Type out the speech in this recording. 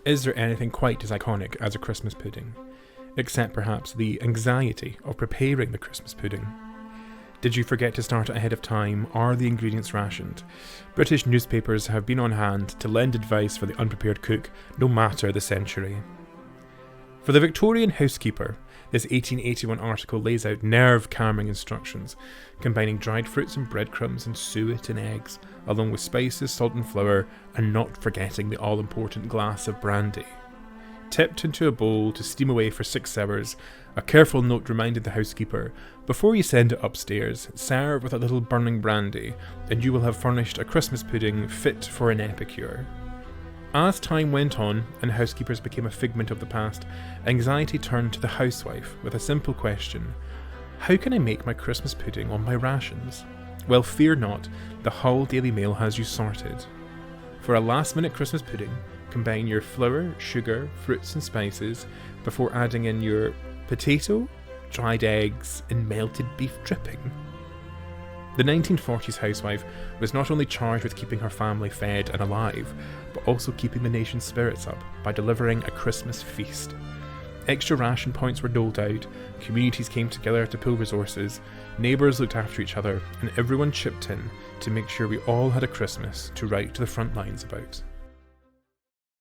Is there anything quite as iconic as a Christmas pudding? Except perhaps the anxiety of preparing the Christmas pudding. Did you forget to start it ahead of time? Are the ingredients rationed? British newspapers have been on hand to lend advice for the unprepared cook, no matter the century. For the Victorian housekeeper, this 1881 article lays out nerve-calming instructions, combining dried fruits and breadcrumbs and suet and eggs, along with spices, salt and flour, and not forgetting the all-important glass of brandy. Tipped into a bowl to steam away for 6 hours, a careful note reminded the housekeeper, before you send it upstairs, serve with a little burning brandy, and you will have furnished a Christmas pudding fit for an epicure. As time went on, and housekeepers became a figment of the past, anxiety turned to the housewife with a simple question: how can I make my Christmas pudding on my rations? Well, fear not, the Hull Daily Mail has you sorted. For a last-minute Christmas pudding, combine your flour, sugar, fruits and spices before adding in your potato, dried eggs and melted beef dripping. The 1940s housewife was not only charged with keeping her family fed and alive, but also keeping the nation's spirits up by delivering a Christmas feast. Extra ration points were doled out, communities came together to pool resources, neighbours looked after each other, and everyone chipped in to make sure we all had a Christmas to write to the front lines about.